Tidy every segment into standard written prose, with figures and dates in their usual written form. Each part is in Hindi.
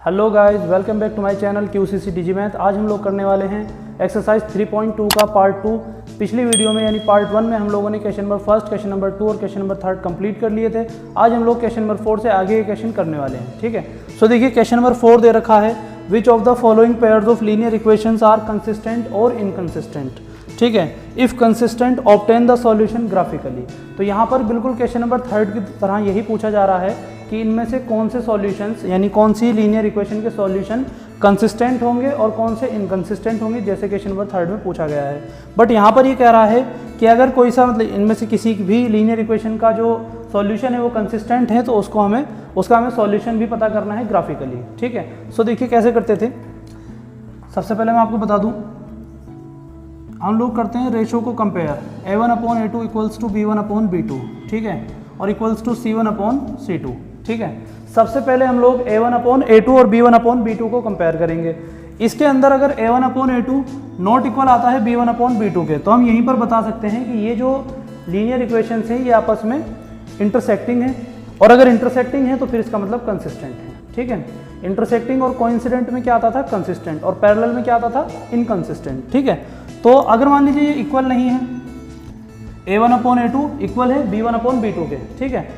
Hello guys, welcome back to my channel QCC digi math. आज हम लोग करने वाले हैं एक्सरसाइज 3.2 का पार्ट 2। पिछली वीडियो में यानी पार्ट 1 में हम लोगों ने question number first, question number 2 और क्वेश्चन नंबर 3 कंप्लीट कर लिए थे। आज हम लोग क्वेश्चन नंबर 4 से आगे के क्वेश्चन करने वाले हैं। ठीक है, सो देखिए क्वेश्चन नंबर 4 दे रखा है, which of the following pairs of linear equations are consistent और इनकंसिस्टेंट। ठीक है, if consistent obtain the solution graphically. तो यहाँ पर बिल्कुल क्वेश्चन नंबर 3 की तरह यही पूछा जा रहा है कि इनमें से कौन से सॉल्यूशंस यानी कौन सी लीनियर इक्वेशन के सॉल्यूशन कंसिस्टेंट होंगे और कौन से इनकंसिस्टेंट होंगे, जैसे क्वेश्चन नंबर 3 में पूछा गया है। बट यहाँ पर ये कह रहा है कि अगर कोई सा मतलब इनमें से किसी भी लीनियर इक्वेशन का जो सॉल्यूशन है वो कंसिस्टेंट है तो उसका हमें सॉल्यूशन भी पता करना है ग्राफिकली। ठीक है, सो देखिए कैसे करते थे। सबसे पहले मैं आपको बता दूँ, हम लोग करते हैं रेशो को compare, A1/A2 equals to B1/B2। ठीक है, और इक्वल्स टू C1/C2। ठीक है, सबसे पहले हम लोग A1/A2 और B1/B2 को कंपेयर करेंगे। इसके अंदर अगर A1/A2 नॉट इक्वल आता है B1/B2 के, तो हम यहीं पर बता सकते हैं कि ये जो लीनियर इक्वेशंस हैं ये आपस में इंटरसेक्टिंग है, और अगर इंटरसेक्टिंग है तो फिर इसका मतलब कंसिस्टेंट है। ठीक है, इंटरसेक्टिंग और कोइंसिडेंट में क्या आता था, कंसिस्टेंट, और पैरेलल में क्या आता था, इनकंसिस्टेंट। ठीक है, तो अगर मान लीजिए ये इक्वल नहीं है, A1/A2 इक्वल है B1/B2 के। ठीक है,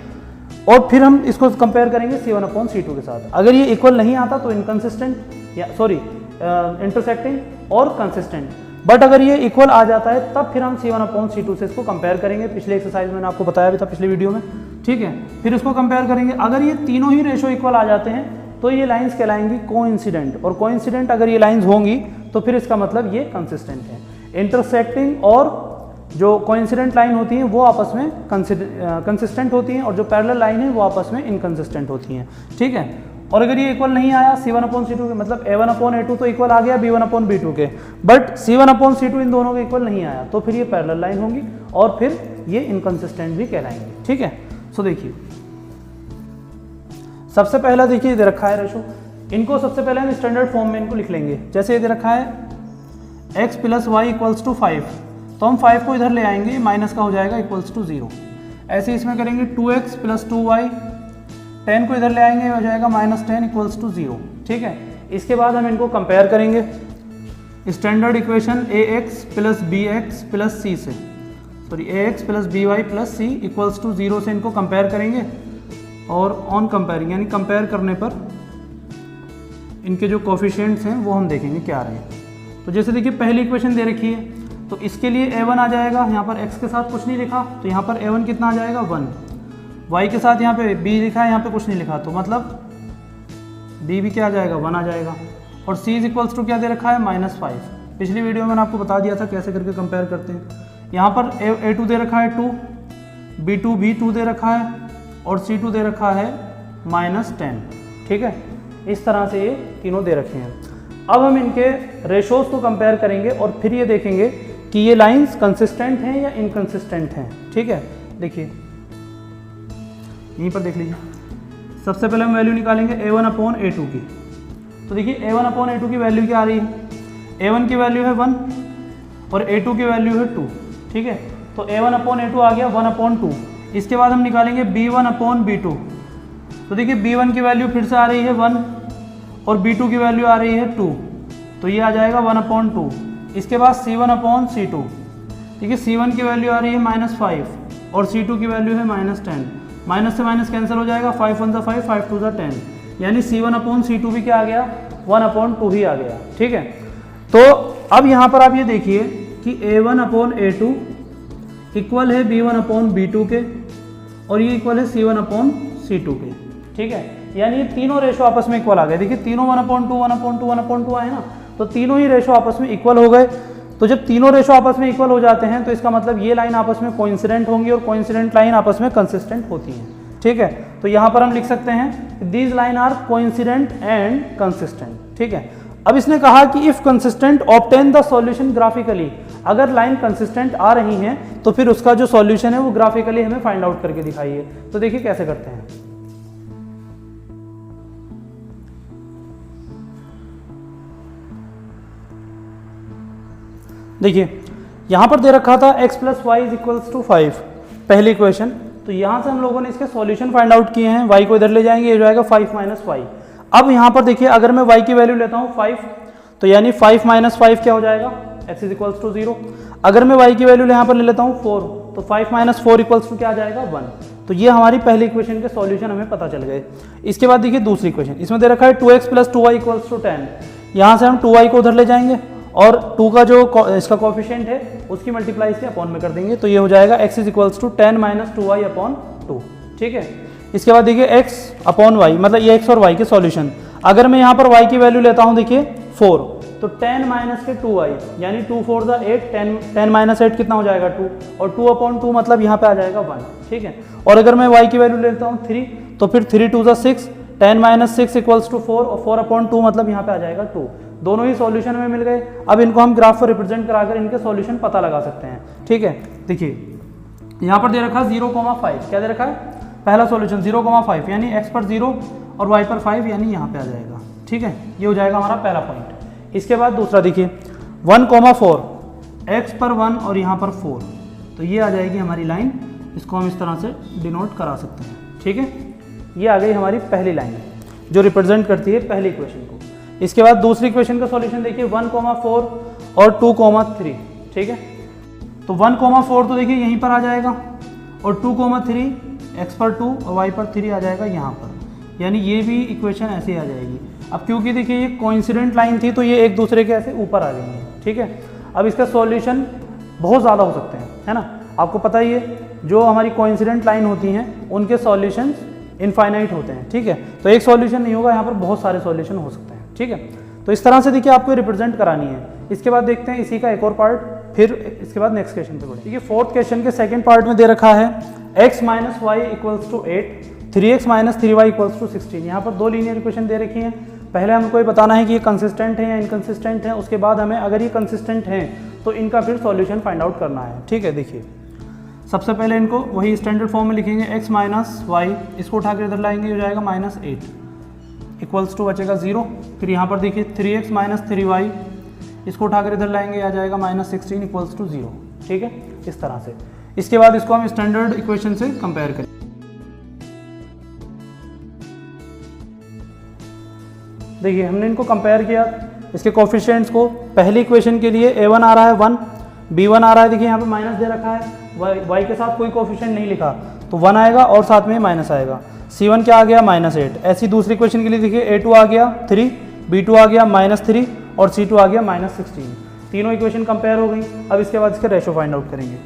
और फिर हम इसको कंपेयर करेंगे C1/C2 के साथ। अगर ये इक्वल नहीं आता तो इनकंसिस्टेंट या इंटरसेक्टिंग और कंसिस्टेंट। बट अगर ये इक्वल आ जाता है तब फिर हम C1/C2 से इसको कंपेयर करेंगे। पिछले एक्सरसाइज में मैंने आपको बताया भी था पिछले वीडियो में। ठीक है, फिर इसको कंपेयर करेंगे। अगर ये तीनों ही रेशो इक्वल आ जाते हैं तो ये लाइंस कहलाएंगी कोइंसिडेंट, और कोइंसिडेंट अगर ये लाइंस होंगी तो फिर इसका मतलब ये कंसिस्टेंट है। इंटरसेक्टिंग और जो कोइंसिडेंट लाइन होती हैं वो आपस में कंसिस्टेंट होती हैं, और जो पैरेलल लाइन है वो आपस में इनकंसिस्टेंट होती हैं। ठीक है, और अगर ये इक्वल नहीं आया C1/C2 के, मतलब A1/A2 तो इक्वल आ गया B1/B2 के, बट C1/C2 इन दोनों के इक्वल नहीं आया तो फिर ये पैरेलल लाइन होंगी और फिर ये इनकंसिस्टेंट भी कहलाएंगे। ठीक है, सो देखिए सबसे पहला देखिए दे रखा है रेशो। इनको सबसे पहले हम स्टैंडर्ड फॉर्म में इनको लिख लेंगे। जैसे ये दे रखा है x + y = 5, तो हम 5 को इधर ले आएंगे, माइनस का हो जाएगा इक्वल्स टू 0। ऐसे इसमें करेंगे 2x + 2y, 10 को इधर ले आएंगे, हो जाएगा -10 इक्वल्स टू 0। ठीक है, इसके बाद हम इनको कंपेयर करेंगे standard equation ax + bx + c से, ax + by + c equals to 0 से इनको कंपेयर करेंगे। और ऑन कंपेयरिंग यानी कंपेयर करने पर इनके जो कोफिशिएंट्स हैं वो हम देखेंगे क्या रहे हैं। तो जैसे देखिए पहली इक्वेशन दे रखी है, तो इसके लिए A1 आ जाएगा, यहाँ पर x के साथ कुछ नहीं लिखा तो यहाँ पर A1 कितना आ जाएगा 1, y के साथ यहाँ पे b लिखा है, यहाँ पे कुछ नहीं लिखा तो मतलब b भी क्या आ जाएगा 1 आ जाएगा। और c इक्वल्स टू क्या दे रखा है -5। पिछली वीडियो में मैंने आपको बता दिया था कैसे करके कंपेयर करते हैं। यहाँ पर A2 दे रखा है 2, B2 भी 2 दे रखा है, और C2 दे रखा है -10। ठीक है, इस तरह से ये तीनों दे रखे हैं। अब हम इनके रेशोज को कंपेयर करेंगे और फिर ये देखेंगे कि ये लाइंस कंसिस्टेंट हैं या इनकंसिस्टेंट हैं। ठीक है, देखिए यहीं पर देख लीजिए। सबसे पहले हम वैल्यू निकालेंगे A1/A2 की। तो देखिए A1/A2 की वैल्यू क्या आ रही है, A1 की वैल्यू है 1 और A2 की वैल्यू है 2। ठीक है, तो A1/A2 आ गया 1/2। इसके बाद हम निकालेंगे B1/B2। तो देखिए B1 की वैल्यू फिर से आ रही है 1 और B2 की वैल्यू आ रही है 2, तो ये आ जाएगा 1/2। इसके बाद C1/C2। देखिए C1 की वैल्यू आ रही है -5 और C2 की वैल्यू है -10। माइनस से माइनस कैंसिल हो जाएगा, 5 1 5, 5 2 10, यानी C1/C2 भी क्या आ गया 1/2 ही आ गया। ठीक है, तो अब यहाँ पर आप ये देखिए कि A1/A2 इक्वल है B1/B2 के, और ये इक्वल है C1/C2 के। ठीक है, यानी ये तीनों रेशो आपस में इक्वल आ गए। देखिए तीनों 1/2 1/2 1/2 आए ना, तो तीनों ही रेशो आपस में इक्वल हो गए। तो जब तीनों रेशो आपस में इक्वल हो जाते हैं तो इसका मतलब ये लाइन आपस में कोइंसिडेंट होंगी, और कोइंसिडेंट लाइन आपस में कंसिस्टेंट होती हैं। ठीक है, तो यहाँ पर हम लिख सकते हैं these line are coincident and consistent. ठीक है, अब इसने कहा कि if consistent obtain the solution graphically. अगर लाइन कंसिस्टेंट आ रही हैं तो फिर उसका जो सॉल्यूशन है वो ग्राफिकली हमें फाइंड आउट करके दिखाइए। तो देखिए कैसे करते हैं। देखिए यहाँ पर दे रखा था x + y = 5, पहली इक्वेशन। तो यहाँ से हम लोगों ने इसके सॉल्यूशन फाइंड आउट किए हैं। y को इधर ले जाएंगे, ये हो जाएगा 5 - y। अब यहाँ पर देखिए अगर मैं y की वैल्यू लेता हूँ 5, तो यानी 5 माइनस 5 क्या हो जाएगा, x इज इक्वल्स टू 0। अगर मैं y की वैल्यू यहाँ पर ले लेता हूँ 4, तो 5 माइनस 4 इक्वल्स टू क्या आ जाएगा 1। तो ये हमारी पहली इक्वेशन के सॉल्यूशन हमें पता चल गए। इसके बाद देखिए दूसरी इक्वेशन, इसमें दे रखा है 2x plus 2y equals to 10। यहाँ से हम 2y को उधर ले जाएंगे और 2 का जो इसका कोफिशिएंट है उसकी मल्टीप्लाई से अपॉन में कर देंगे, तो ये हो जाएगा x is equals to 10 minus 2y upon 2। ठीक है, इसके बाद देखिए x अपॉन y, मतलब ये x और y के सॉल्यूशन। अगर मैं यहाँ पर y की वैल्यू लेता हूँ देखिए 4, तो 10 माइनस के 2y यानी 2 4 ज़ा 8, 10 माइनस 8 कितना हो जाएगा 2, और 2 अपॉन 2 मतलब यहाँ पे आ जाएगा 1। ठीक है, और अगर मैं y की वैल्यू लेता हूँ 3, तो फिर 3 2 ज़ा 6, 10 माइनस 6 इक्वल्स टू 4, और 4 अपॉन 2 मतलब यहाँ पे आ जाएगा 2। दोनों ही सॉल्यूशन में मिल गए। अब इनको हम ग्राफ पर रिप्रेजेंट कराकर इनके सॉल्यूशन पता लगा सकते हैं। ठीक है, देखिए यहाँ पर दे रखा है 0,5, क्या दे रखा है, पहला सॉल्यूशन 0,5 यानी x पर 0 और y पर 5 यानी यहाँ पे आ जाएगा। ठीक है, ये हो जाएगा हमारा पहला पॉइंट। इसके बाद दूसरा देखिए 1,4, x पर 1 और यहाँ पर 4, तो ये आ जाएगी हमारी लाइन। इसको हम इस तरह से डिनोट करा सकते हैं। ठीक है, ये आ गई हमारी पहली लाइन जो रिप्रेजेंट करती है पहली इक्वेशन को। इसके बाद दूसरी इक्वेशन का सॉल्यूशन देखिए 1,4 और 2,3। ठीक है, तो 1,4 तो देखिए यहीं पर आ जाएगा और 2,3 x पर 2 और y पर 3 आ जाएगा यहाँ पर, यानी ये भी इक्वेशन ऐसे ही आ जाएगी। अब क्योंकि देखिए ये कोइंसिडेंट लाइन थी तो ये एक दूसरे के ऐसे ऊपर आ गई है। ठीक है, अब इसका सॉल्यूशन बहुत ज़्यादा हो सकते हैं, है ना, आपको पता ही है जो हमारी कोइंसिडेंट लाइन होती हैं उनके सॉल्यूशंस इनफाइनाइट होते हैं। ठीक है, तो एक सॉल्यूशन नहीं होगा, यहाँ पर बहुत सारे सॉल्यूशन हो सकते हैं। ठीक है, तो इस तरह से देखिए आपको रिप्रेजेंट करानी है। इसके बाद देखते हैं इसी का एक और पार्ट, फिर इसके बाद नेक्स्ट क्वेश्चन पे बढ़े। देखिए फोर्थ क्वेश्चन के सेकंड पार्ट में दे रखा है x minus Y equals to 8, 3x minus 3y equals to 16। यहाँ पर दो लीनियर इक्वेशन दे रखी हैं। पहले हमको ये बताना है कि ये कंसिस्टेंट है या इनकंसिस्टेंट है, उसके बाद हमें अगर ये कंसिस्टेंट हैं तो इनका फिर सॉल्यूशन फाइंड आउट करना है। ठीक है, देखिए सबसे पहले इनको वही स्टैंडर्ड फॉर्म में लिखेंगे, x माइनस वाई, इसको उठा कर इधर लाएंगे, हो जाएगा माइनस 8 इक्वल्स टू बचेगा 0। फिर यहाँ पर देखिए 3x माइनस 3y, इसको उठाकर इधर लाएंगे, आ जाएगा माइनस 16 इक्वल्स टू 0। ठीक है, इस तरह से। इसके बाद इसको हम स्टैंडर्ड इक्वेशन से कंपेयर करें। देखिए हमने इनको कंपेयर किया, इसके कोफिशिएंट्स को। पहली इक्वेशन के लिए a1 आ रहा है 1, b1 आ रहा है, देखिए यहाँ पे माइनस दे रखा है, y के साथ कोई कोफिशिएंट नहीं लिखा तो 1 आएगा और साथ में माइनस आएगा। c1 क्या आ गया, माइनस 8। ऐसी दूसरी इक्वेशन के लिए देखिए a2 आ गया 3, b2 आ गया माइनस 3 और c2 आ गया माइनस 16। तीनों इक्वेशन कंपेयर हो गई। अब इसके बाद इसके रेशो फाइंड आउट करेंगे।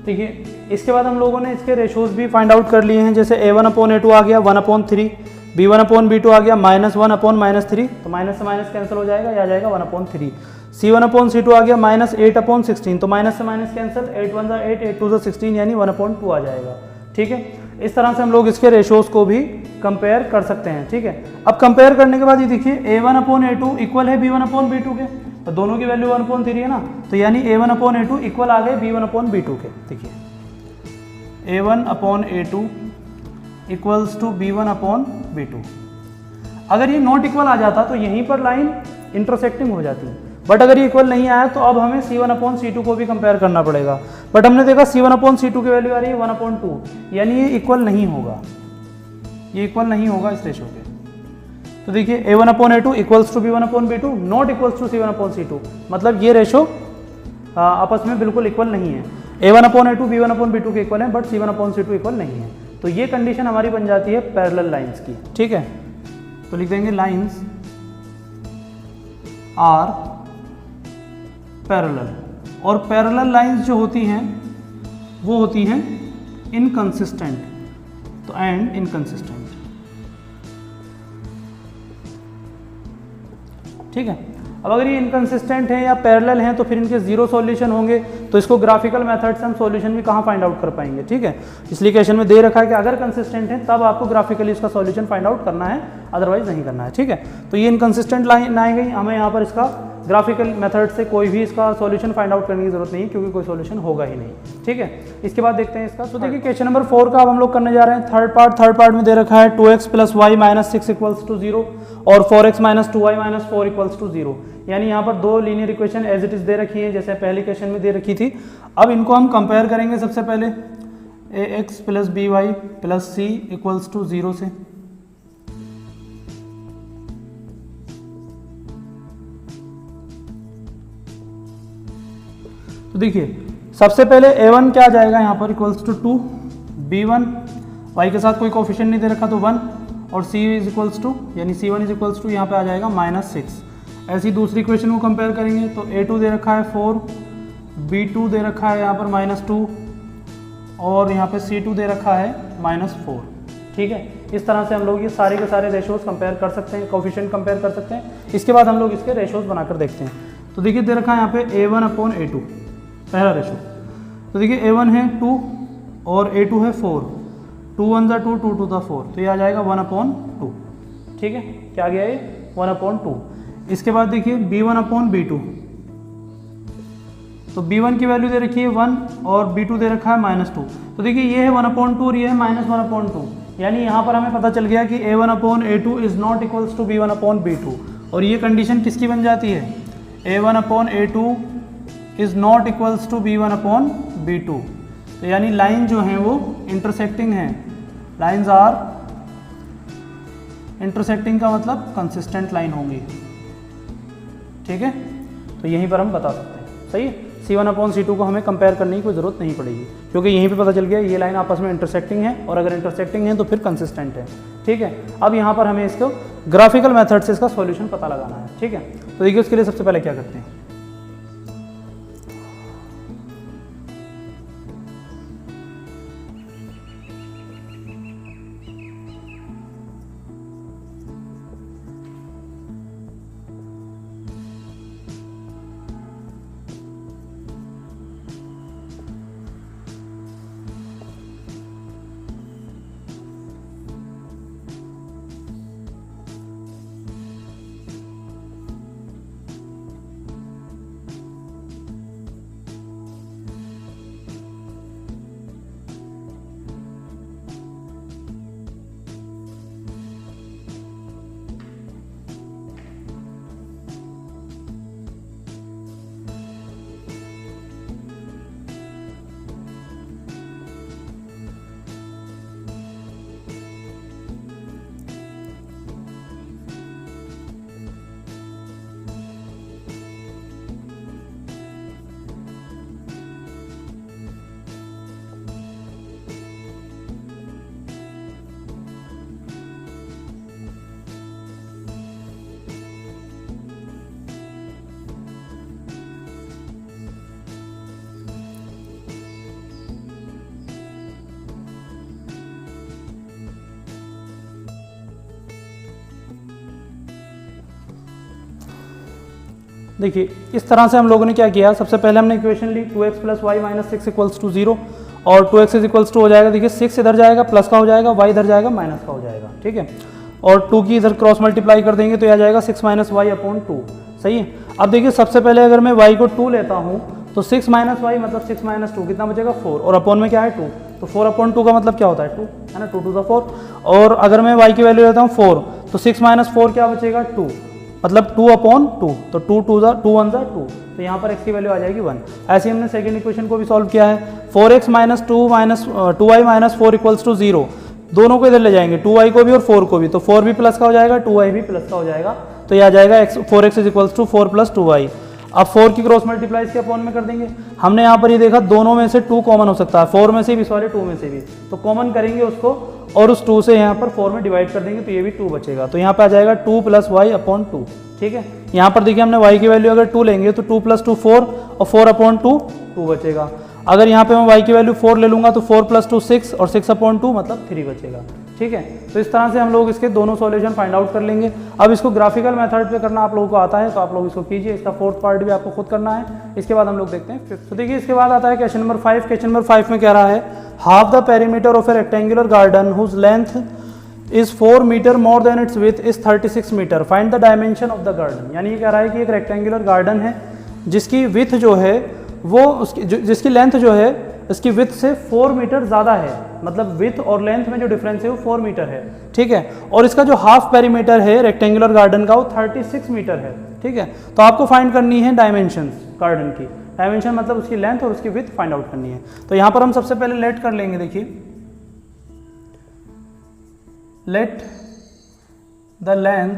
देखिए इसके बाद हम लोगों ने इसके रेशोज भी फाइंड आउट कर लिए हैं, जैसे a1 अपॉन a2 आ गया 1/3, b1 अपॉन b2 आ गया -1 अपॉन -3, तो माइनस से माइनस कैंसिल हो जाएगा, आ जाएगा 1/3। c1 अपॉन c2 आ गया -8/16, तो माइनस से माइनस कैंसिल, 8 1 8, 8 2 16 यानी 1/2 आ जाएगा। ठीक है, इस तरह से हम लोग इसके रेशोज को भी कंपेयर कर सकते हैं। ठीक है, अब कंपेयर करने के बाद ये देखिए a1 अपॉन a2 इक्वल है b1 अपॉन b2 के, तो दोनों की वैल्यू 1/3 है ना, तो यानी a1 अपॉन a2 इक्वल आ गए b1 अपॉन b2 के। देखिए a1 upon a2 equals to b1 upon b2। अगर ये नॉट इक्वल आ जाता तो यहीं पर लाइन इंटरसेक्टिंग हो जाती, बट अगर ये इक्वल नहीं आया तो अब हमें c1 अपॉन c2 को भी कंपेयर करना पड़ेगा। बट हमने देखा c1 अपॉन c2 की वैल्यू आ रही है 1/2, यानी ये इक्वल नहीं होगा, ये इक्वल नहीं होगा इस रेशो के। तो देखिए a1 upon a2 equals to b1 upon b2 not equals to c1 upon c2, मतलब ये रेशो आपस में बिल्कुल इक्वल नहीं है। a1 upon a2 b1 upon b2 के इक्वल है, but c1 upon c2 equal नहीं है। तो ये कंडीशन हमारी बन जाती है पैरेलल लाइंस की। ठीक है, तो लिख देंगे लाइंस आर पैरेलल, और पैरेलल लाइंस जो होती हैं वो होती हैं इनकंसिस्टेंट, तो एंड इनकंसिस्टेंट। ठीक है, अब अगर ये इनकंसिस्टेंट है या पैरेलल हैं तो फिर इनके जीरो सॉल्यूशन होंगे, तो इसको ग्राफिकल मेथड से हम सॉल्यूशन भी कहाँ फाइंड आउट कर पाएंगे। ठीक है, इसलिए क्वेश्चन में दे रखा है कि अगर कंसिस्टेंट है तब आपको ग्राफिकली इसका सॉल्यूशन फाइंड आउट करना है, अदरवाइज नहीं करना है। ठीक है, तो ये इनकंसिस्टेंट लाइन आई गई, हमें यहाँ पर इसका ग्राफिकल मेथड से कोई भी इसका सॉल्यूशन फाइंड आउट करने की जरूरत नहीं, क्योंकि कोई सॉल्यूशन होगा ही नहीं। ठीक है, इसके बाद देखते हैं इसका। तो देखिए क्वेश्चन नंबर 4 का अब हम लोग करने जा रहे हैं थर्ड पार्ट में दे रखा है 2x plus Y minus 6 equals to 0 और 4x minus 2y minus 4 equals to 0। यानी यहाँ पर दो linear equation as it is दे रखी है, जैसे पहली क्वेश्चन में दे रखी थी। अब इनको हम कंपेयर करेंगे। सबसे पहले A X plus B Y plus C equals to 0 से। तो देखिए सबसे पहले a1 क्या आ जाएगा यहाँ पर इक्वल्स टू 2, b1 y के साथ कोई कोफिशिएंट नहीं दे रखा तो 1, और c इज इक्वल्स टू यानी c1 इज इक्वल्स टू यहाँ पे आ जाएगा -6। ऐसी दूसरी इक्वेशन को कंपेयर करेंगे तो a2 दे रखा है 4, b2 दे रखा है यहाँ पर -2 और यहाँ पे c2 दे रखा है -4। ठीक है, इस तरह से हम लोग ये सारे के सारे रेशोज कंपेयर कर सकते हैं, कोफिशिएंट कंपेयर कर सकते हैं। इसके बाद हम लोग इसके रेशोज बनाकर देखते हैं। तो देखिए दे रखा है यहाँ पे a1/a2 पहला रेशो। तो देखिए a1 है 2 और a2 है 4, 2 1 ज़ा 2, 2 2 ज़ा 4, तो ये आ जाएगा 1/2। ठीक है, क्या आ गया ये 1/2। इसके बाद देखिए b1/b2, तो b1 की वैल्यू दे रखी है 1 और b2 दे रखा है -2। तो देखिए ये है 1/2 और ये है -1/2, यानी यहाँ पर हमें पता चल गया कि a1/a2 is not equals to b1/b2। और ये कंडीशन किसकी बन जाती है, a1/a2 is not equals to b1/b2। तो यानी लाइन जो है वो इंटरसेक्टिंग है, लाइंस आर इंटरसेक्टिंग का मतलब कंसिस्टेंट लाइन होंगी। ठीक है, तो यहीं पर हम बता सकते हैं। सही है, C1/C2 को हमें कंपेयर करने की कोई ज़रूरत नहीं पड़ेगी, क्योंकि यहीं पे पता चल गया ये लाइन आपस में इंटरसेक्टिंग है, और अगर इंटरसेक्टिंग है तो फिर कंसिस्टेंट है। ठीक है, अब यहाँ पर हमें इसको ग्राफिकल मेथड से इसका सॉल्यूशन पता लगाना है। ठीक है, तो देखिए उसके लिए सबसे पहले क्या करते हैं, देखिए इस तरह से हम लोगों ने क्या किया, सबसे पहले हमने इक्वेशन ली 2x + y - 6 = 0 और 2x = 2 हो जाएगा। देखिए 6 इधर जाएगा प्लस का हो जाएगा, y इधर जाएगा माइनस का हो जाएगा। ठीक है, और 2 की इधर क्रॉस मल्टीप्लाई कर देंगे तो यह आ जाएगा 6 - y/2। सही है, अब देखिए सबसे पहले अगर मैं y को 2 लेता हूँ तो 6 - y मतलब 6 - 2 कितना बचेगा 4, और अपॉन में क्या है 2, तो 4/2 का मतलब क्या होता है 2, है ना, 2 2 = 4। और अगर मैं y की वैल्यू लेता हूँ 4 तो 6 - 4 क्या बचेगा 2, मतलब 2/2, तो 2 2 = 2 1 = 2, तो यहाँ पर x की वैल्यू आ जाएगी 1। ऐसे ही हमने सेकंड इक्वेशन को भी सॉल्व किया है, 4x - 2y - 4 = 0, दोनों को इधर ले जाएंगे, 2y को भी और 4 को भी, तो 4 भी प्लस का हो जाएगा, 2y भी प्लस का हो जाएगा, तो यह आ जाएगा 4x = 4 + 2y। अब 4 की क्रॉस मल्टीप्लाई इसके अपॉन में कर देंगे। हमने यहाँ पर ये देखा दोनों में से 2 कॉमन हो सकता है, 4 में से भी सॉरी 2 में से भी, तो कॉमन करेंगे उसको और उस 2 से यहाँ पर 4 में डिवाइड कर देंगे तो ये भी 2 बचेगा, तो यहाँ पे आ जाएगा 2 + y/2। ठीक है, यहाँ पर देखिए हमने y की वैल्यू अगर 2 लेंगे तो 2 + 2 4 और 4/2 2 बचेगा। अगर यहाँ पे मैं y की वैल्यू 4 ले लूँगा तो 4 + 2 6 और 6/2 मतलब 3 बचेगा। ठीक है, तो इस तरह से हम लोग इसके दोनों सॉल्यूशन फाइंड आउट कर लेंगे। अब इसको ग्राफिकल मेथड पे करना आप लोगों को आता है तो आप लोग इसको कीजिए, इसका 4th पार्ट भी आपको खुद करना है। इसके बाद हम लोग देखते हैं 5th। तो देखिए इसके बाद आता है क्वेश्चन नंबर 5। क्वेश्चन नंबर 5 में कह रहा है half the perimeter of a rectangular garden whose length is 4 metre more than its width is 36 metre, find the dimension of the garden. यानी ये कह रहा है कि एक रेक्टेंगुलर गार्डन है जिसकी विड्थ जो है वो जिसकी लेंथ जो है इसकी विड्थ से 4 मीटर ज़्यादा है, मतलब विड्थ और लेंथ में जो डिफरेंस है वो 4 मीटर है। ठीक है, और इसका जो हाफ पेरीमीटर है रेक्टेंगुलर गार्डन का वो 36 मीटर है। ठीक है, तो आपको फाइंड करनी है डायमेंशंस गार्डन की। डायमेंशन मतलब उसकी लेंथ और उसकी विड्थ फाइंड आउट करनी है। तो यहाँ पर हम सबसे पहले लेट कर लेंगे, देखिए let the length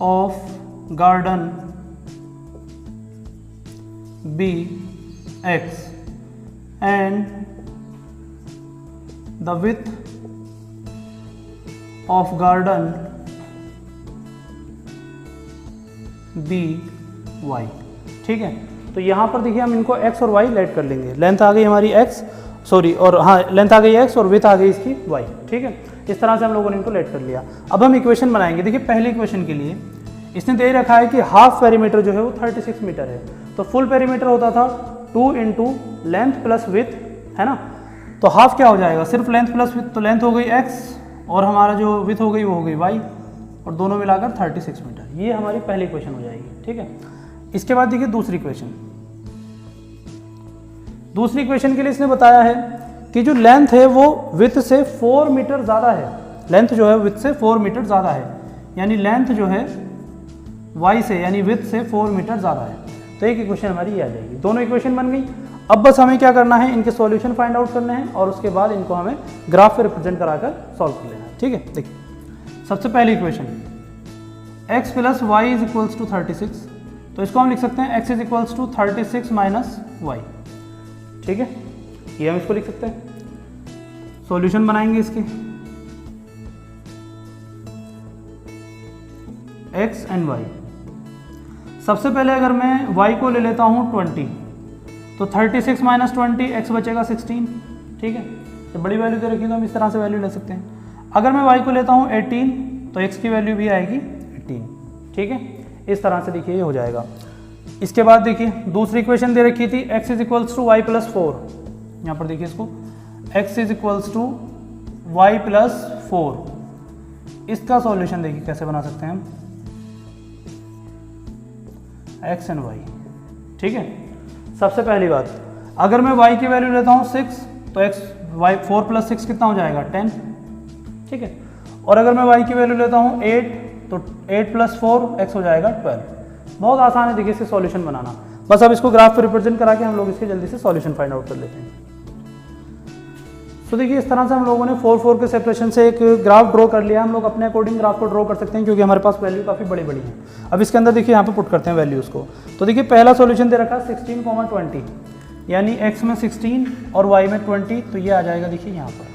of garden be x and the width of garden be y। ठीक है, तो यहाँ पर देखिए हम इनको x और y लेट कर लेंगे। लेंथ आ गई हमारी x, सॉरी, और हाँ लेंथ आ गई x और विड्थ आ गई इसकी y। ठीक है, इस तरह से हम लोगों ने इनको लेट कर लिया। अब हम इक्वेशन बनाएंगे। देखिए पहले इक्वेशन के लिए इसने दे रखा है कि हाफ पेरीमीटर जो है वो 36 मीटर है, तो फुल पेरीमीटर होता था 2 इंटू लेंथ प्लस विड्थ, है ना। तो हाफ क्या हो जाएगा, सिर्फ लेंथ प्लस विड्थ, तो लेंथ हो गई x और हमारा जो विड्थ हो गई वो हो गई y, और दोनों मिलाकर 36 मीटर। ये हमारी पहली इक्वेशन हो जाएगी। ठीक है, इसके बाद देखिए दूसरी इक्वेशन। दूसरी इक्वेशन के लिए इसने बताया है कि जो लेंथ है वो विड्थ से 4 मीटर ज़्यादा है। लेंथ जो है विड्थ से 4 मीटर ज़्यादा है, यानी लेंथ जो है y से यानी विड्थ से 4 मीटर ज़्यादा है। तो एक इक्वेशन हमारी ये आ जाएगी। दोनों इक्वेशन बन गई। अब बस हमें क्या करना है, इनके सॉल्यूशन फाइंड आउट करने हैं और उसके बाद इनको हमें ग्राफ पे रिप्रेजेंट कराकर सॉल्व कर लेना है। ठीक है, देखिए सबसे पहली equation x plus Y is equals to 36, तो इसको हम लिख सकते हैं x is equals to 36 minus Y. ठीक है, ये हम इसको लिख सकते हैं। सॉल्यूशन बनाएंगे इसके, x एंड y। सबसे पहले अगर मैं y को ले लेता हूँ 20, तो 36 माइनस 20 x बचेगा 16। ठीक है, तो बड़ी वैल्यू दे रखी तो हम इस तरह से वैल्यू ले सकते हैं। अगर मैं y को लेता हूँ 18, तो x की वैल्यू भी आएगी 18। ठीक है, इस तरह से देखिए ये हो जाएगा। इसके बाद देखिए दूसरी इक्वेशन दे रखी थी x is equals to Y plus 4। यहाँ पर देखिए इसको x is equals to Y plus 4। इसका सॉल्यूशन देखिए कैसे बना सकते हैं हम, x एंड y। ठीक है, सबसे पहली बात, अगर मैं y की वैल्यू लेता हूँ 6, तो x y 4 प्लस 6 कितना हो जाएगा 10। ठीक है, और अगर मैं y की वैल्यू लेता हूँ 8, तो 8 प्लस 4 x हो जाएगा 12। बहुत आसान है देखिए इसके सॉल्यूशन बनाना। बस अब इसको ग्राफ पे रिप्रेजेंट करा के हम लोग इसके जल्दी से सॉल्यूशन फाइंड आउट कर लेते हैं। तो देखिए इस तरह से हम लोगों ने 4 के सेपरेशन से एक ग्राफ ड्रॉ कर लिया। हम लोग अपने अकॉर्डिंग ग्राफ को ड्रॉ कर सकते हैं क्योंकि हमारे पास वैल्यू काफ़ी बड़ी बड़ी है। अब इसके अंदर देखिए यहाँ पे पुट करते हैं वैल्यूज़ को। तो देखिए पहला सॉल्यूशन दे रखा है 16, 20, यानी x में 16 और y में 20, तो ये आ जाएगा देखिए यहाँ पर।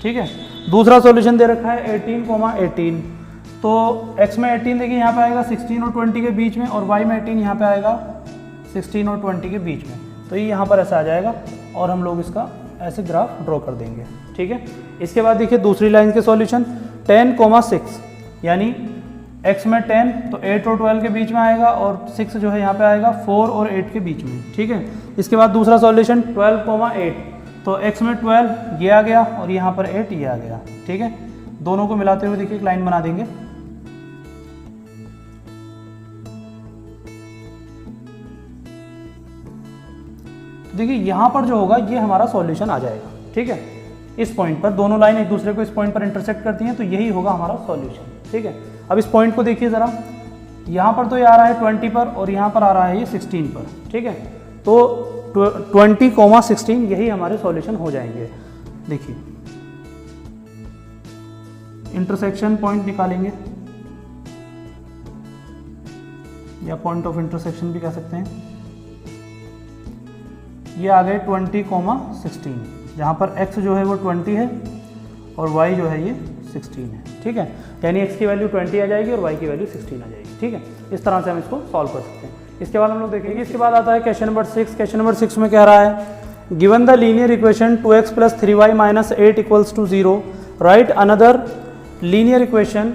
ठीक है, दूसरा सॉल्यूशन दे रखा है 18, 18, तो x में 18 देखिए यहाँ पे आएगा 16 और 20 के बीच में, और y में 18 यहाँ पे आएगा 16 और 20 के बीच में। तो ये यहाँ पर ऐसा आ जाएगा और हम लोग इसका ऐसे ग्राफ ड्रॉ कर देंगे। ठीक है, इसके बाद देखिए दूसरी लाइन के सॉल्यूशन 10, 6, यानी x में 10 तो 8 और 12 के बीच में आएगा, और 6 जो है यहाँ पे आएगा 4 और 8 के बीच में। ठीक है, इसके बाद दूसरा सॉल्यूशन 12, 8, तो x में 12 ये आ गया और यहाँ पर 8 ये आ गया। ठीक है, दोनों को मिलाते हुए देखिए एक लाइन बना देंगे। देखिए यहाँ पर जो होगा ये हमारा सॉल्यूशन आ जाएगा। ठीक है, इस पॉइंट पर दोनों लाइन एक दूसरे को इस पॉइंट पर इंटरसेक्ट करती हैं, तो यही होगा हमारा सॉल्यूशन। ठीक है, अब इस पॉइंट को देखिए ज़रा, यहाँ पर तो ये आ रहा है 20 पर और यहाँ पर आ रहा है ये 16 पर। ठीक है, तो 20, 16 यही हमारे सॉल्यूशन हो जाएंगे। देखिए इंटरसेक्शन पॉइंट निकालेंगे, या पॉइंट ऑफ इंटरसेक्शन भी कह सकते हैं। ये आ गए 20, 16, जहाँ पर x जो है वो 20 है और y जो है ये 16 है। ठीक है, यानी x की वैल्यू 20 आ जाएगी और y की वैल्यू 16 आ जाएगी। ठीक है, इस तरह से हम इसको सॉल्व कर सकते हैं। इसके बाद हम लोग देखेंगे, इसके बाद आता है क्वेश्चन नंबर 6। क्वेश्चन नंबर 6 में कह रहा है given the linear equation 2x + 3y - 8 = 0, right another linear equation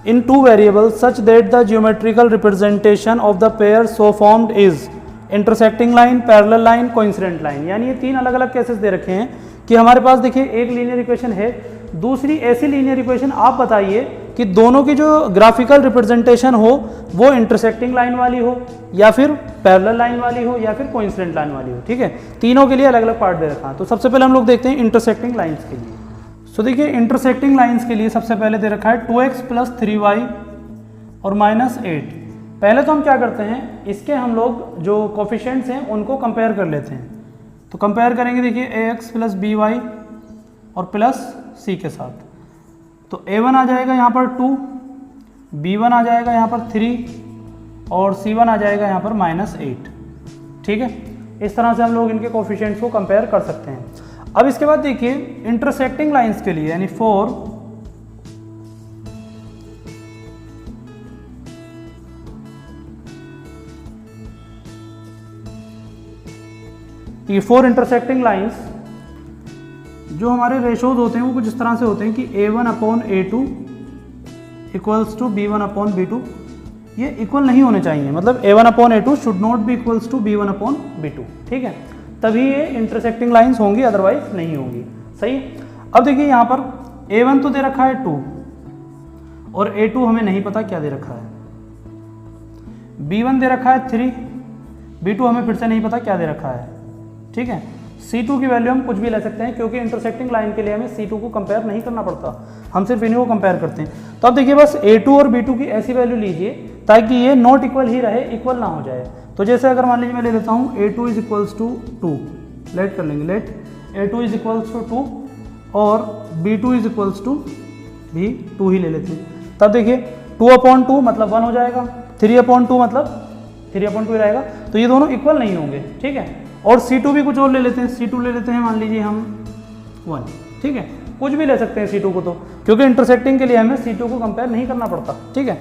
in two variables such that the geometrical representation of the pair so formed is intersecting line, parallel line, coincident line। यानी ये तीन अलग अलग केसेस दे रखे हैं कि हमारे पास देखिए एक लीनियर इक्वेशन है, दूसरी ऐसी लीनियर इक्वेशन आप बताइए कि दोनों की जो ग्राफिकल रिप्रेजेंटेशन हो वो इंटरसेक्टिंग लाइन वाली हो, या फिर पैरेलल लाइन वाली हो, या फिर कोइंसिडेंट लाइन वाली हो। ठीक है, तीनों के लिए अलग अलग पार्ट दे रखा है। तो सबसे पहले हम लोग देखते हैं इंटरसेक्टिंग लाइन्स के लिए। सो देखिए इंटरसेक्टिंग लाइंस के लिए सबसे पहले दे रखा है 2x + 3y और -8, पहले तो हम क्या करते हैं, इसके हम लोग जो कोफिशिएंट्स हैं उनको कंपेयर कर लेते हैं। तो कंपेयर करेंगे, देखिए ax प्लस बी वाई और प्लस सी के साथ। तो a1 आ जाएगा यहाँ पर 2, b1 आ जाएगा यहाँ पर 3 और c1 आ जाएगा यहाँ पर -8। ठीक है, इस तरह से हम लोग इनके कोफिशिएंट्स को कंपेयर कर सकते हैं। अब इसके बाद देखिए इंटरसेक्टिंग लाइंस के लिए, यानी 4 इंटरसेक्टिंग लाइंस जो हमारे रेशोज होते हैं वो कुछ इस तरह से होते हैं कि a1 upon a2 equals to b1 upon b2। ये इक्वल नहीं होने चाहिए, मतलब a1 upon a2 should not be equals to b1 upon b2। ठीक है, तभी ये इंटरसेक्टिंग लाइंस होंगी, अदरवाइज नहीं होंगी। सही। अब देखिए यहाँ पर a1 तो दे रखा है 2 और a2 हमें नहीं पता क्या दे रखा है, b1 दे रखा है 3, b2 हमें फिर से नहीं पता क्या दे रखा है। ठीक है, C2 की वैल्यू हम कुछ भी ले सकते हैं क्योंकि इंटरसेक्टिंग लाइन के लिए हमें C2 को कंपेयर नहीं करना पड़ता, हम सिर्फ इन्हीं को कंपेयर करते हैं। तो अब देखिए बस A2 और B2 की ऐसी वैल्यू लीजिए ताकि ये नॉट इक्वल ही रहे, इक्वल ना हो जाए। तो जैसे अगर मान लीजिए मैं ले लेता हूँ A2 is equals to 2, late कर लेंगे, late A2 is equals to 2 और B2 इज इक्वल्स टू भी 2 ही ले लेते हैं। तब देखिए 2/2 मतलब 1 हो जाएगा, 3/2 मतलब 3/2 रहेगा। तो ये दोनों इक्वल नहीं होंगे। ठीक है, और C2 भी कुछ और ले लेते हैं, C2 ले लेते हैं मान लीजिए हम 1। ठीक है, कुछ भी ले सकते हैं C2 को, तो क्योंकि इंटरसेक्टिंग के लिए हमें C2 को कंपेयर नहीं करना पड़ता। ठीक है,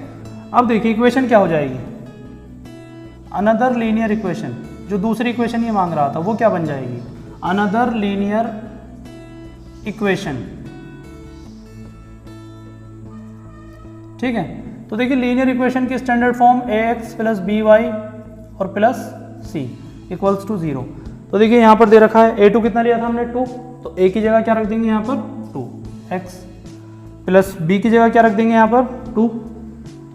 अब देखिए इक्वेशन क्या हो जाएगी, अनदर लीनियर इक्वेशन। जो दूसरी इक्वेशन ये मांग रहा था वो क्या बन जाएगी, अनदर लीनियर इक्वेशन। ठीक है, तो देखिए लीनियर इक्वेशन की standard form ax plus B Y और प्लस सी इक्वल्स टू 0। तो देखिए यहाँ पर दे रखा है a2 कितना लिया था हमने 2, तो a की जगह क्या रख देंगे यहाँ पर 2x प्लस b की जगह क्या रख देंगे यहाँ पर 2, तो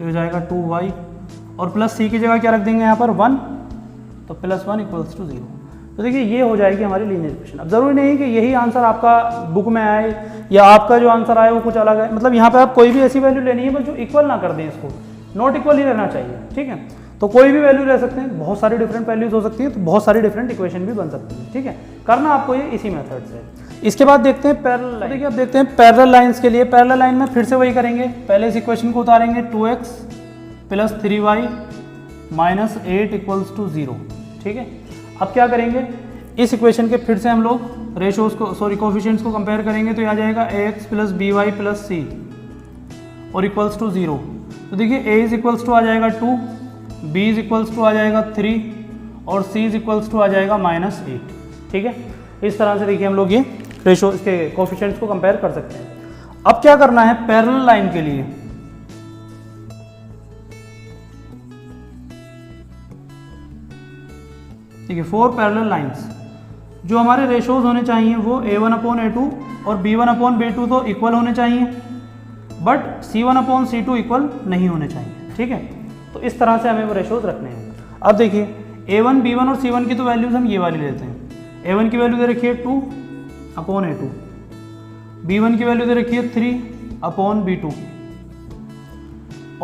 हो जाएगा 2y और प्लस c की जगह क्या रख देंगे यहाँ पर 1, तो +1 इक्वल्स टू 0। तो देखिए ये हो जाएगी हमारी लीनियर इक्वेशन। अब जरूरी नहीं कि यही आंसर आपका बुक में आए या आपका जो आंसर आए वो कुछ अलग है, मतलब यहाँ पे आप कोई भी ऐसी वैल्यू लेनी है बस जो इक्वल ना कर दें, इसको नॉट इक्वल ही रहना चाहिए। ठीक है, तो कोई भी वैल्यू ले सकते हैं, बहुत सारी डिफरेंट वैल्यूज हो सकती है, तो बहुत सारी डिफरेंट इक्वेशन भी बन सकती है। ठीक है, करना आपको ये इसी मेथड से। इसके बाद देखते हैं पैरेलल लाइन। देखिए अब देखते हैं पैरेलल लाइंस के लिए। पैरेलल लाइन में फिर से वही करेंगे, पहले इस इक्वेशन को उतारेंगे 2x plus 3y minus 8 equals to 0। ठीक है, अब क्या करेंगे, इस इक्वेशन के फिर से हम लोग रेशोज को, सॉरी कोफिशिएंट्स को कंपेयर करेंगे। तो ये आ जाएगा ax plus B Y plus C और इक्वल्स टू 0। तो देखिए a इज इक्वल्स टू आ जाएगा 2, b इज इक्वल्स टू आ जाएगा 3 और c इज इक्वल्स टू आ जाएगा -8। ठीक है, इस तरह से देखिए हम लोग ये रेशो, इसके कोफिशिएंट्स को कंपेयर कर सकते हैं। अब क्या करना है पैरेलल लाइन के लिए, ठीक है 4 पैरेलल लाइंस। जो हमारे रेशोज होने चाहिए वो a1/a2 और b1/b2 तो इक्वल होने चाहिए, बट c1/c2 इक्वल नहीं होने चाहिए। ठीक है, तो इस तरह से हमें वो रेशोज रखने हैं। अब देखिए a1, b1 और c1 की तो वैल्यूज हम ये वाली लेते हैं। a1 की वैल्यू दे रखी है 2/a2, b1 की वैल्यू दे रखी है 3/b2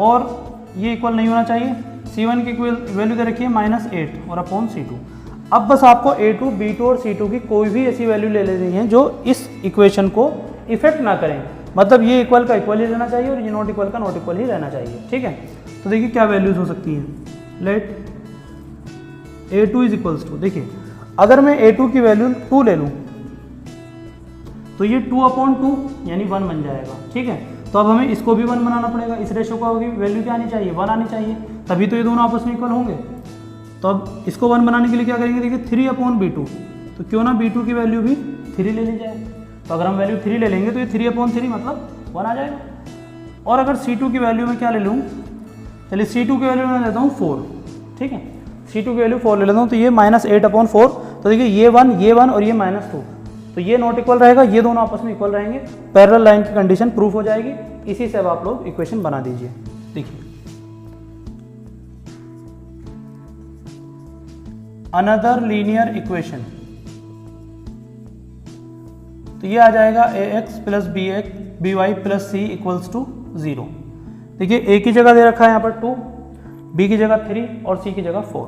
और ये इक्वल नहीं होना चाहिए। c1 की वैल्यू दे रखी है -8 और /c2। अब बस आपको a2, b2 और c2 की कोई भी ऐसी वैल्यू ले लेनी है जो इस इक्वेशन को इफेक्ट ना करें, मतलब ये इक्वल का इक्वल ही रहना चाहिए और ये नॉट इक्वल का नॉट इक्वल ही रहना चाहिए। ठीक है, तो देखिए क्या वैल्यूज हो सकती हैं, late a2 is equals to, देखिए अगर मैं a2 की वैल्यू 2 ले लूँ तो ये 2/2 यानी 1 बन जाएगा। ठीक है, तो अब हमें इसको भी 1 बनाना पड़ेगा, इस रेशो का वैल्यू क्या आनी चाहिए 1 आनी चाहिए, तभी तो ये दोनों आपस में इक्वल होंगे। तो अब इसको 1 बनाने के लिए क्या करेंगे, देखिए 3/b2, तो क्यों ना b2 की वैल्यू भी 3 ले ली जाए। तो अगर हम वैल्यू 3 ले लेंगे तो ये 3/3 मतलब 1 आ जाएगा। और अगर c2 की वैल्यू में क्या ले लूँ, चलिए c2 की वैल्यू मैं देता हूँ 4। ठीक है, c2 की वैल्यू 4 ले लेता हूँ, तो ये -8/4। तो देखिए ये 1 और ये -2, तो ये नॉट इक्वल रहेगा, ये दोनों आपस में इक्वल रहेंगे। पैरेलल लाइन की कंडीशन प्रूफ हो जाएगी। इसी से अब आप लोग इक्वेशन बना दीजिए। देखिए अनदर लीनियर इक्वेशन, तो ये आ जाएगा ax plus B Y plus C equals to 0। देखिए a की जगह दे रखा है यहाँ पर 2, b की जगह 3 और c की जगह 4,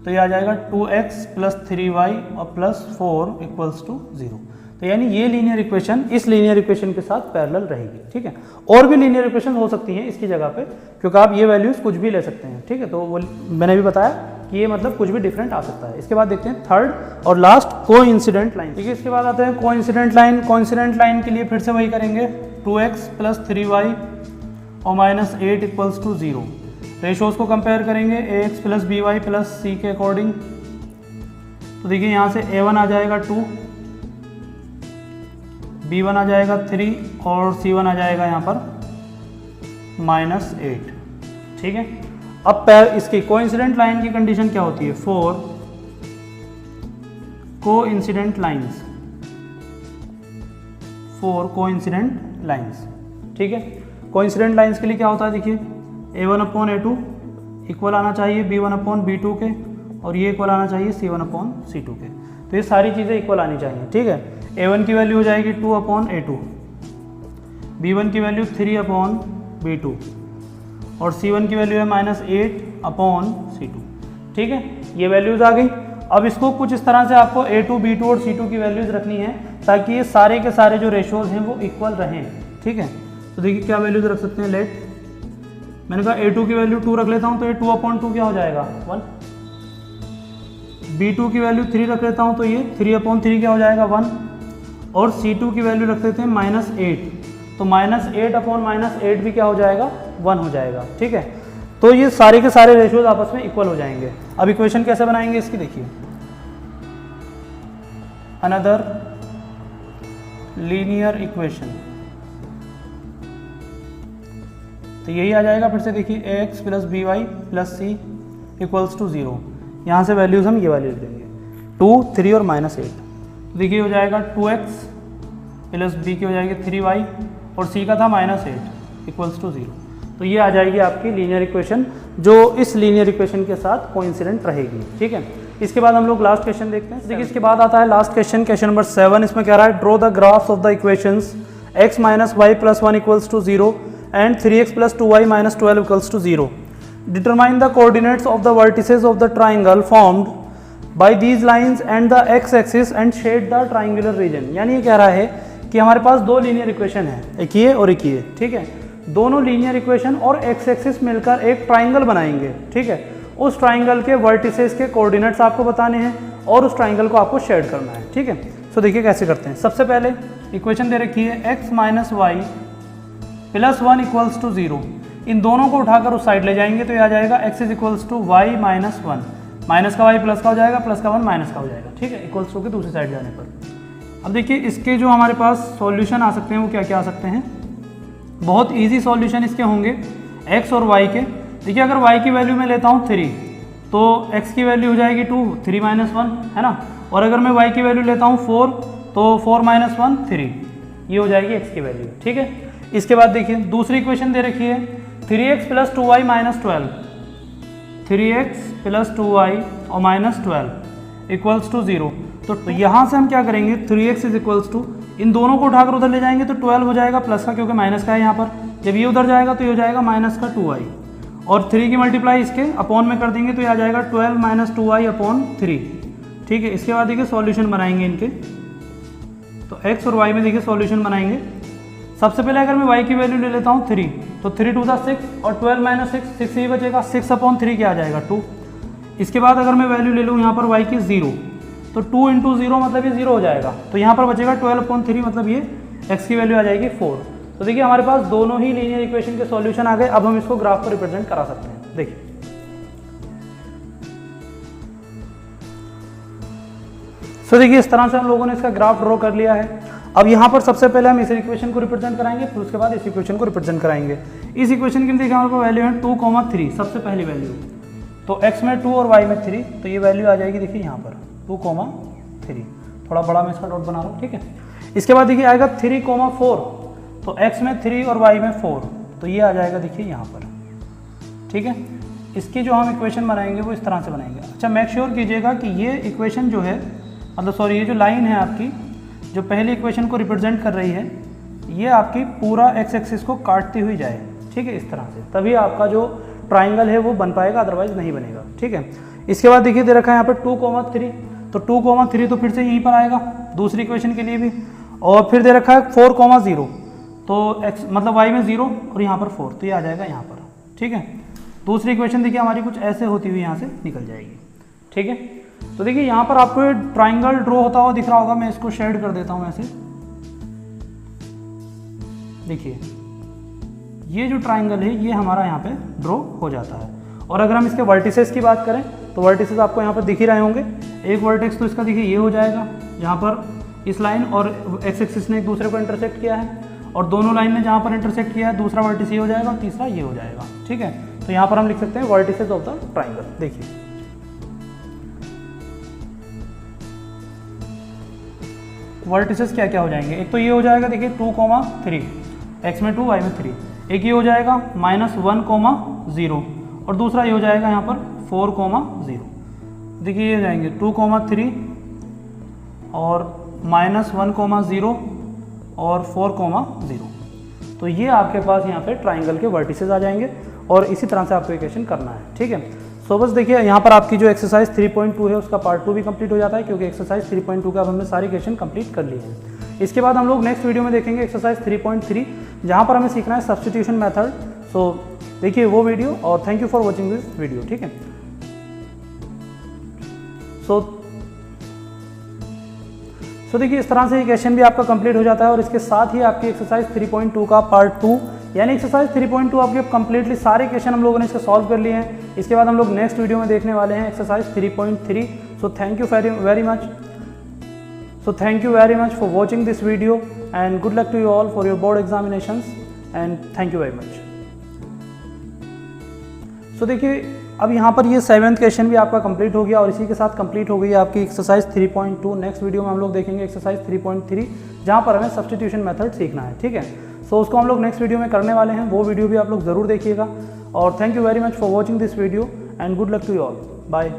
तो ये आ जाएगा 2x प्लस 3y और प्लस 4 इक्वल्स टू 0। तो यानी ये लीनियर इक्वेशन इस लीनियर इक्वेशन के साथ पैरेलल रहेगी, ठीक है। और भी लीनियर इक्वेशन हो सकती हैं इसकी जगह पे, क्योंकि आप ये वैल्यूज कुछ भी ले सकते हैं, ठीक है। तो वो मैंने भी बताया कि ये मतलब कुछ भी डिफरेंट आ सकता है। इसके बाद देखते हैं थर्ड और लास्ट कोइंसिडेंट लाइन, ठीक है। इसके बाद आते हैं कोइंसिडेंट लाइन। कोइंसिडेंट लाइन के लिए फिर से वही करेंगे, 2x प्लस 3y और माइनस 8 इक्वल्स टू 0। रेशोज को कंपेयर करेंगे ax plus by plus c के अकॉर्डिंग। तो देखिए यहाँ से a1 आ जाएगा 2, b1 आ जाएगा 3 और c1 आ जाएगा यहाँ पर माइनस 8, ठीक है। अब इसकी कोइंसिडेंट लाइन की कंडीशन क्या होती है, 4 कोइंसिडेंट लाइंस, 4 कोइंसिडेंट लाइंस, ठीक है। कोइंसिडेंट लाइंस के लिए क्या होता है, देखिए a1 अपॉन a2 इक्वल आना चाहिए b1 अपॉन b2 के, और ये इक्वल आना चाहिए c1 अपॉन c2 के। तो ये सारी चीज़ें इक्वल आनी चाहिए, ठीक है। a1 की वैल्यू हो जाएगी 2 अपॉन a2, b1 की वैल्यू 3 अपॉन b2 और c1 की वैल्यू है माइनस 8 अपॉन c2, ठीक है। ये वैल्यूज़ आ गई। अब इसको कुछ इस तरह से आपको a2, b2 और c2 की वैल्यूज़ रखनी है ताकि ये सारे के सारे जो रेशोज़ हैं वो इक्वल रहें, ठीक है। तो देखिए क्या वैल्यूज़ रख सकते हैं, लेट मैंने कहा a2 की वैल्यू 2 रख लेता हूँ, तो ये 2 अपॉन 2 क्या हो जाएगा 1। b2 की वैल्यू 3 रख लेता हूँ, तो ये 3 अपॉन 3 क्या हो जाएगा 1। और c2 की वैल्यू रख देते हैं माइनस 8, तो माइनस 8 अपॉन माइनस 8 भी क्या हो जाएगा 1 हो जाएगा, ठीक है। तो ये सारे के सारे रेशियोज आपस में इक्वल हो जाएंगे। अब इक्वेशन कैसे बनाएंगे इसकी, देखिए अनदर लीनियर इक्वेशन, तो यही आ जाएगा फिर से, देखिए ax plus by plus c equals to 0। यहाँ से वैल्यूज हम ये वाली लिख देंगे 2, 3 और माइनस 8। देखिए हो जाएगा 2x प्लस b की हो जाएगी 3y और c का था माइनस 8 इक्वल्स टू 0। तो ये आ जाएगी आपकी लीनियर इक्वेशन जो इस लीनियर इक्वेशन के साथ कोइंसिडेंट रहेगी, ठीक है। इसके बाद हम लोग लास्ट क्वेश्चन देखते हैं। देखिए इसके बाद आता है लास्ट क्वेश्चन, क्वेश्चन नंबर 7। इसमें कह रहा है draw the graphs of the equations x minus Y plus 1 equals to 0 and 3x plus 2y minus 12 equals to 0। Determine the coordinates of the vertices of the triangle formed by these lines and the x axis and shade the triangular region. यानी ये कह रहा है कि हमारे पास दो लीनियर इक्वेशन है, एक ये और एक ये, ठीक है। दोनों लीनियर इक्वेशन और x एक्सिस मिलकर एक ट्राइंगल बनाएंगे, ठीक है। उस ट्राइंगल के वर्टिसेस के कोऑर्डिनेट्स आपको बताने हैं और उस ट्राइंगल को आपको शेड करना है, ठीक है। सो देखिए कैसे करते हैं। सबसे पहले इक्वेशन दे रखी है x minus Y plus 1 equals to 0। इन दोनों को उठाकर उस साइड ले जाएंगे तो ये आ जाएगा x is equals to Y minus 1, minus का वाई प्लस का हो जाएगा, प्लस का 1 माइनस का हो जाएगा, ठीक है, इक्वल्स टू के दूसरी साइड जाने पर। अब देखिए इसके जो हमारे पास सॉल्यूशन आ सकते हैं वो क्या क्या आ सकते हैं। बहुत इजी सॉल्यूशन इसके होंगे x और y के। देखिए अगर y की वैल्यू मैं लेता हूँ 3 तो x की वैल्यू हो जाएगी 2, 3 माइनस 1 है ना। और अगर मैं y की वैल्यू लेता हूँ 4 तो 4 माइनस 1 3, ये हो जाएगी x की वैल्यू, ठीक है। इसके बाद देखिए दूसरी इक्वेशन दे रखी है 3x plus 2y minus 12, 3x plus 2y और माइनस 12 इक्वल्स टू 0। तो यहाँ से हम क्या करेंगे 3x इज इक्वल्स टू, इन दोनों को उठाकर उधर ले जाएंगे तो 12 हो जाएगा प्लस का, क्योंकि माइनस का है यहाँ पर। जब ये उधर जाएगा तो ये हो जाएगा माइनस का 2y और 3 की मल्टीप्लाई इसके अपॉन में कर देंगे तो ये आ जाएगा 12 माइनस 2y अपॉन 3, ठीक है। इसके बाद देखिए सॉल्यूशन बनाएंगे इनके, तो x और y में देखिए सॉल्यूशन बनाएंगे। सबसे पहले अगर मैं y की वैल्यू ले लेता हूँ 3 तो 3 टू था 6 और 12 माइनस 6 ही बचेगा, 6 अपॉन 3 क्या आ जाएगा 2। इसके बाद अगर मैं वैल्यू ले लूँ यहाँ पर y की 0 तो 2 इंटू 0 मतलब ये 0 हो जाएगा, तो यहाँ पर बचेगा 12 अपॉन 3 मतलब ये x की वैल्यू आ जाएगी 4। तो देखिए हमारे पास दोनों ही लीनियर इक्वेशन के सॉल्यूशन आ गए। अब हम इसको ग्राफ पर रिप्रेजेंट करा सकते हैं। देखिए सो देखिए इस तरह से हम लोगों ने इसका ग्राफ ड्रॉ कर लिया है। अब यहाँ पर सबसे पहले हम इस इक्वेशन को रिप्रेजेंट कराएंगे, फिर उसके बाद इस इक्वेशन को रिप्रेजेंट कराएंगे। इस इक्वेशन के लिए देखिए हमारे पास वैल्यू है 2, 3, सबसे पहली वैल्यू। तो x में 2 और y में 3, तो ये वैल्यू आ जाएगी देखिए यहाँ पर 2, 3। थोड़ा बड़ा मैं इसका डॉट बना रहा हूँ, ठीक है। इसके बाद देखिए आएगा 3, 4, तो x में 3 और y में 4, तो ये आ जाएगा देखिए यहाँ पर, ठीक है। इसकी जो हम इक्वेशन बनाएंगे वो इस तरह से बनाएंगे। अच्छा मेक श्योर कीजिएगा कि ये इक्वेशन जो है, मतलब सॉरी, ये जो लाइन है आपकी जो पहली इक्वेशन को रिप्रेजेंट कर रही है, ये आपकी पूरा x एक्सिस को काटती हुई जाए, ठीक है, इस तरह से। तभी आपका जो ट्राइंगल है वो बन पाएगा, अदरवाइज नहीं बनेगा। ठीक है, इसके बाद देखिए दे रखा है यहाँ पे 2,3, तो 2,3 तो फिर से यहीं पर आएगा दूसरी इक्वेशन के लिए भी। और फिर दे रखा है 4,0, तो x मतलब y में 0 और यहाँ पर 4, तो ये आ जाएगा यहाँ पर। ठीक है, दूसरी इक्वेशन देखिए हमारी कुछ ऐसे होती हुई यहाँ से निकल जाएगी। ठीक है, तो देखिए यहाँ पर आपको ट्राइंगल ड्रॉ होता हुआ दिख रहा होगा, मैं इसको शेड कर देता हूँ ऐसे। देखिए ये जो ट्राइंगल है ये हमारा यहाँ पे ड्रॉ हो जाता है। और अगर हम इसके वर्टिसेस की बात करें तो वर्टिसेस आपको यहाँ पर दिख ही रहे होंगे। एक वर्टेक्स तो इसका देखिए ये हो जाएगा, जहाँ पर इस लाइन और एक्स एक्सिस ने एक दूसरे को इंटरसेक्ट किया है, और दोनों लाइन ने जहाँ पर इंटरसेक्ट किया है दूसरा वर्टिस ये हो जाएगा और तीसरा ये हो जाएगा। ठीक है, तो यहाँ पर हम लिख सकते हैं वर्टिसेस ऑफ द ट्राइंगल। देखिए वर्टिसेस क्या क्या हो जाएंगे, एक तो ये हो जाएगा देखिए 2,3, x में 2 y में 3, एक ये हो जाएगा -1,0 और दूसरा ये हो जाएगा यहाँ पर 4,0। देखिए ये हो जाएंगे 2,3 और -1,0 और 4,0, तो ये आपके पास यहाँ पे ट्राइंगल के वर्टिसेस आ जाएंगे और इसी तरह से आपको इक्वेशन करना है। ठीक है, सो बस देखिए यहाँ पर आपकी जो एक्सरसाइज 3.2 है उसका पार्ट 2 भी कंप्लीट हो जाता है, क्योंकि एक्सरसाइज 3.2 का अब हमने सारी इक्वेशन कंप्लीट कर ली है। इसके बाद हम लोग नेक्स्ट वीडियो में देखेंगे एक्सरसाइज 3.3, जहाँ पर हमें सीखना है सब्स्टिट्यूशन मेथड। सो देखिए वो वीडियो, और thank you for watching this video. ठीक है, सो देखिए इस तरह से ये क्वेश्चन भी आपका कंप्लीट हो जाता है, और इसके साथ ही आपकी एक्सरसाइज 3.2 का पार्ट 2 यानी एक्सरसाइज 3.2 आपके कंप्लीटली सारे क्वेश्चन हम लोगों ने इसके सॉल्व कर लिए हैं। इसके बाद हम लोग नेक्स्ट वीडियो में देखने वाले हैं exercise 3.3। So thank you very much. So thank you very much for watching this video and good luck to you all for your board examinations and thank you very much. So देखिए अब यहाँ पर ये 7th क्वेश्चन भी आपका कंप्लीट हो गया, और इसी के साथ कंप्लीट हो गई है आपकी एक्सरसाइज 3.2। नेक्स्ट वीडियो में हम लोग देखेंगे एक्सरसाइज 3.3, जहाँ पर हमें सब्स्टिट्यूशन मेथड सीखना है। ठीक है, सो उसको हम लोग नेक्स्ट वीडियो में करने वाले हैं, वो वीडियो भी आप लोग ज़रूर देखिएगा। और thank you very much for watching this video and good luck to you all. Bye.